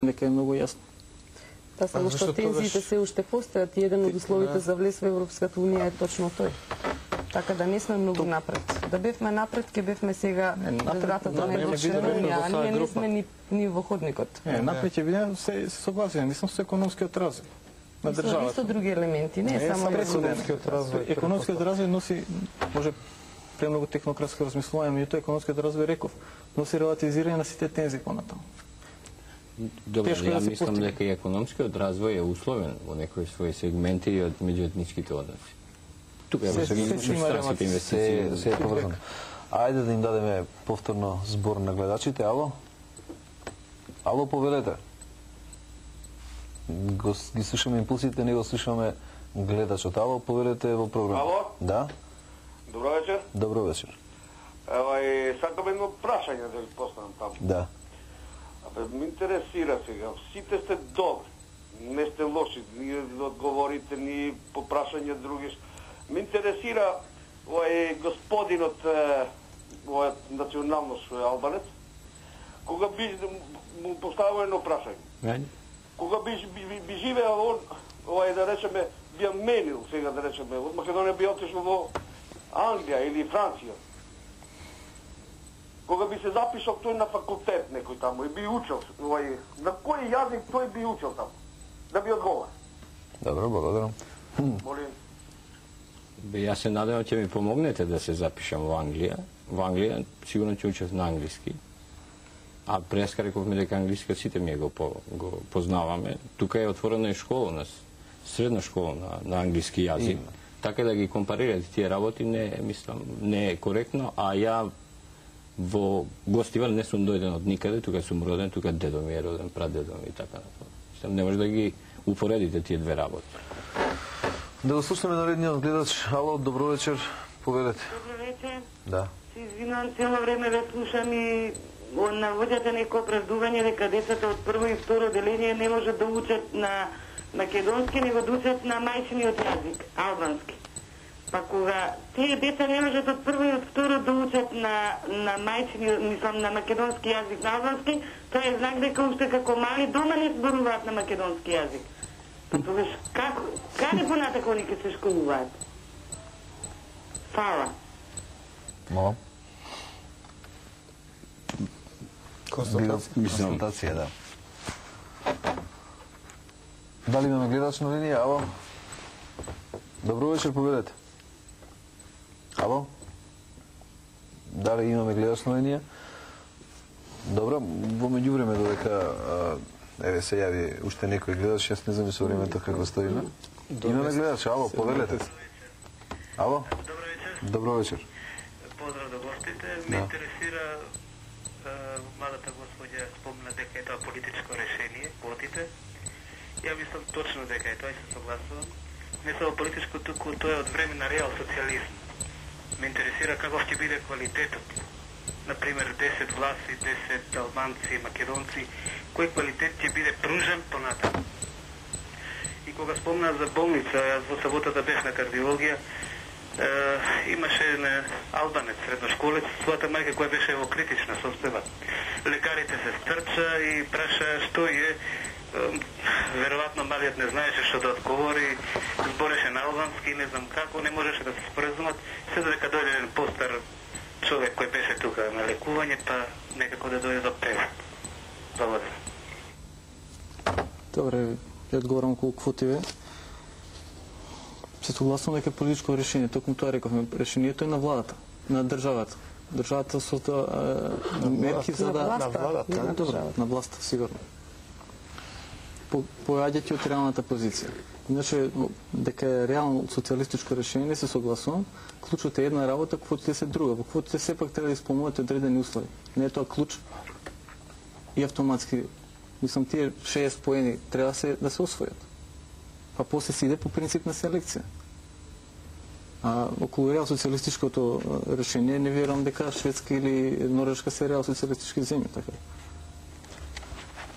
дека е многу јасно. Та само што тензиите се уште постојат и еден од условите за влез во Европската унија е точно тој. Така да не сме многу напред. Да бевме напред, ќе бевме сега вратата на Европската унија, а ние не сме ни во ходникот. Напред ќе бидеме, се согласен, мислам со економскиот развој на државата. Со други елементи, не само економскиот развој. Економскиот развој носи, може премногу технократско размислување, меѓутоа економскиот развој, реков, носи релативизирање на сите тензии понатаму. Добре, ја мислам дека и економскиот развој е условен во некои своји сегменти и од меѓуетничките односи. Тука е страсите инвестиции. Се е поврзано. Ајде да им дадеме повторно збор на гледачите. Ало? Ало, повелете. Ги слушаме импулсите, не го слушаме гледачот. Ало, повелете во програма. Ало? Да? Добро вечер. Добро вечер. Сакам едно прашање да ви поставам таму. Да. Ме интересира сега, сите сте добри, не сте лоши, ни да одговорите, ни по прашање други. Ме интересира господинот национално албанец, кога би му поставил едно прашање. Кога би живеел он, да речеме, би менил сега да речеме, од Македонија би отишел во Англија или Франција. Кога би се запишал тој на факултет некој таму и би учел, на кој јазик тој би учел таму? Да би одговор. Добро, благодарам. Молим. Јас се надевам ќе ми помогнете да се запишам во Англија. Во Англија сигурно ќе учев на англиски. А преска рековме дека англискиот сите ми го познаваме. Тука е отворена и школа, средна школа на англиски јазик. Така да ги компарирате тие работи не е коректно, а ја во Гостивар не сум дојден од никаде, тука сум роден, тука дедо ми е роден, прадедо ми и така натаму. Не може да ги упоредите тие две работи. Да го слушаме наредниот гледач. Ало, добро вечер, повелете. Добро вечер. Да. Се извинувам, цело време ве слушам и наводите некој оправдување дека децата од прво и второ деление не можат да учат на македонски, него да учат на мајчиниот јазик, албански. Па кога тие деца не можат од прво и од второ да учат на мајчиниот, мислам на македонски јазик, на албански, тоа е знак дека уште како мали дома не зборуваат на македонски јазик. Па тогаш каде понатако они ќе се школуваат? Фала. Молам. Констатација, да. Дали имаме гледач на линија? Ало? Добро вечер, повелете. Ало? Дали имаме гледач на линија? Добро, во меѓувреме додека еве се јави уште некој гледач, јас не знам со времето како стоиме. Имаме гледач, ало, повелете. Ало? Добро вечер. Добро вечер. Поздрав до гостите. Ме интересира, младата господја спомна дека е тоа политичко решение, квотите. Ја мислам точно дека е тоа и се согласувам. Не само политичко, туку тоа е од време на реал социализм. Ме интересира каков ќе биде квалитетот. Например, 10 власи, 10 албанци, македонци, кој квалитет ќе биде пружен понатаму. И кога спомна за болница, јас во саботата бев на кардиологија, имаше еден албанец, средношколец, својата мајка која беше во критична состојба. Лекарите се стрча и праша што е. Веројатно малиот не знаеше што да одговори, збореше на албански, не знам како, не можеше да се споразумат. Се додека дојде еден постар човек кој беше тука на лекување, па некако да дојде до превод. Благодарам. Добре, ја одговорам колку квотиве. Се согласувам дека е политичко решение, токму тоа рековме, решението е на владата, на државата. Државата со мерки за да... На власта, сигурно. Појаѓајќи од реалната позиција. Иначе, дека е реално социјалистичко решение, не се согласувам. Клучот е една работа, квотите се друга. Во квотите сепак треба да исполнуваат одредени услови. Не е тоа клуч и автоматски. Мислам, тие 6 поени треба да се освојат. Па после се иде по принцип на селекција. А околу реал социјалистичкото решение не верувам дека Шведска или Норвешка се реал социјалистички земји, така.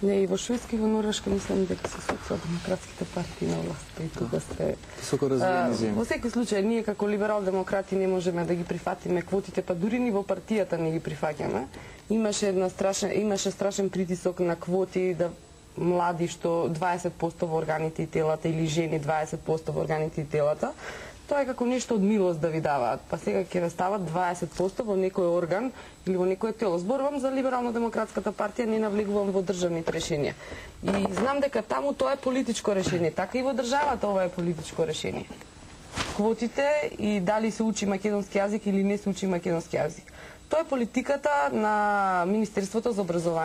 Не, и во Шведска и во Норвешка мислам дека се социјалдемократските партии на власта и тука сте високо развиени земји. Во секој случај, ние како либерал-демократи не можеме да ги прифатиме квотите, па дури ни во партијата не ги прифаќаме. Имаше страшен притисок на квоти да млади што 20% во органите и телата или жени 20% во органите и телата, тоа е како нешто од милост да ви даваат. Па сега ќе ве стават 20% во некој орган или во некое тело. Зборувам за Либерално-демократската партија, не навлегувам во државните решенија. И знам дека таму тоа е политичко решение, така и во државата ова е политичко решение. Квотите и дали се учи македонски јазик или не се учи македонски јазик. Тоа е политиката на Министерството за образование.